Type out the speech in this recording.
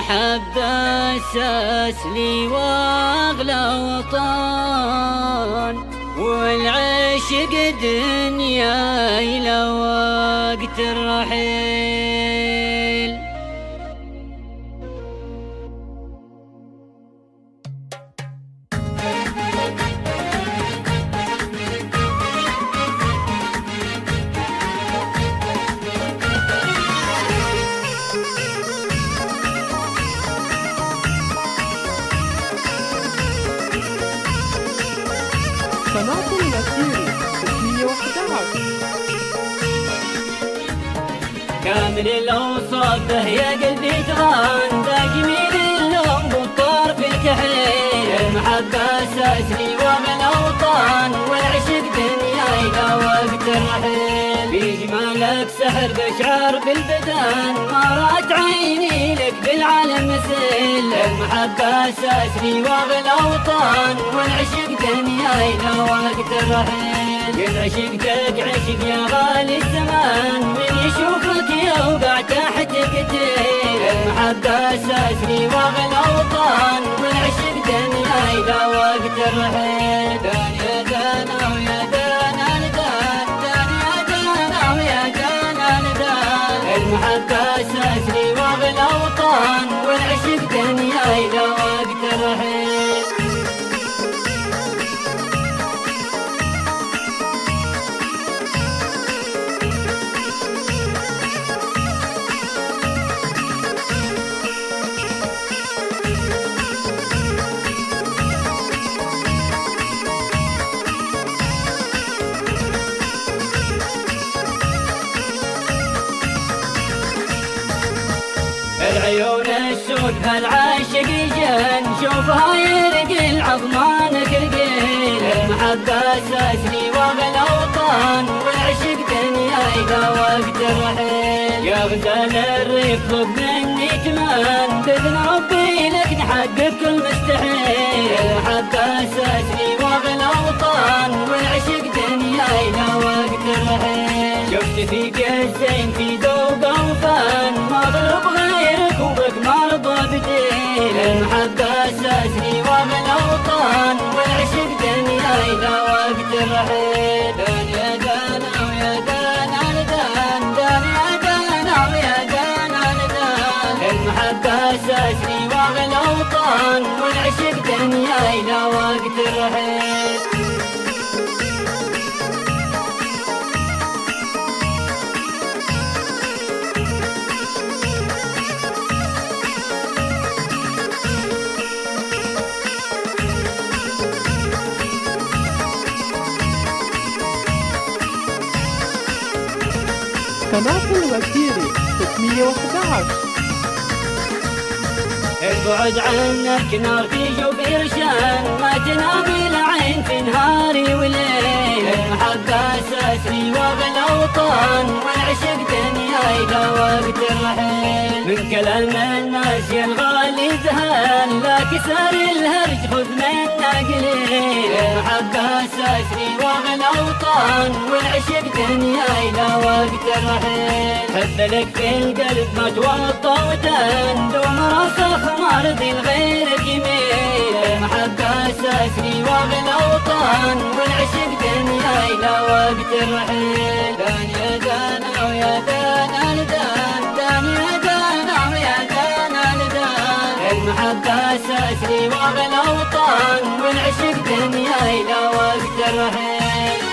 المحبة أساس لي وأغلى وطن، والعشق دنيا إلى وقت الرحيل. قناة الوتيري 611. كامل الأوصاف يا قلبي تغان، ذا جميل اللون بالطار في الكحيل. المحبة أساس لي ومن أوطان، والعشق دنيا إلى وقت الرحيل. بجمالك سحر بشعر بالبدن، ما رأت عيني لك بالعالم مثيل. المحبة أساس لي ومن أوطان، والعشق دنيا إلى وقت الرحيل. قد عشقتك عشق يا غالي الزمان، من يشوفك يوقع تحت قتيل. المحبة أساس لي وأغلى أوطان، والعشق دنيا إلى وقت الرحيل. دان يا دانا ويا دانا ندان، دان يا دانا ويا دانا ندان. المحبة أساس لي وأغلى أوطان، والعشق دنيا إلى وقت الرحيل. العيون السود هالعاشق جن، شوفها يرقي العظمان كرقيل. المحبة أساس لي وأغلى أوطان، والعشق دنيا إلى وقت الرحيل. يا غزال الريف طلب مني كمان، بإذن ربي لك نحقق كل مستحيل. المحبة أساس لي وأغلى أوطان، والعشق دنيا إلى وقت الرحيل. شفت فيك الزين في ذوق وفان، ما طلب غيرك وبك مرضى بديل. المحبة أساس لي وأغلى أوطان، والعشق دنيا إلى وقت الرحيل. دان يا دانا ويا دانا ندان، دان يا دانا ويا دانا ندان. المحبة أساس لي وأغلى أوطان، والعشق دنيا إلى وقت الرحيل. قناة الوتيري 611. البعد عنك نار في جوف إرشان، ما تنام العين في نهاري وليل. المحبة أساس لي وأغلى أوطان، والعشق دنيا إلى وقت الرحيل. من كلام الناس يا الغالي ذهان، لا كسر الهرج خذ منا قليل. المحبة أساس لي وأغلى أوطان، والعشق دنيا إلى وقت الرحيل. حب لك في القلب ما توطى ودان، دوم راسخ مرضي لغيرك يميل. المحبة أساس لي وأغلى أوطان، والعشق دنيا إلى وقت الرحيل. دان يا دانا ويا دانا ندان، دان يا دانا ويا دانا ندان. المحبة أساس لي وأغلى أوطان، والعشق دنيا إلى وقت الرحيل.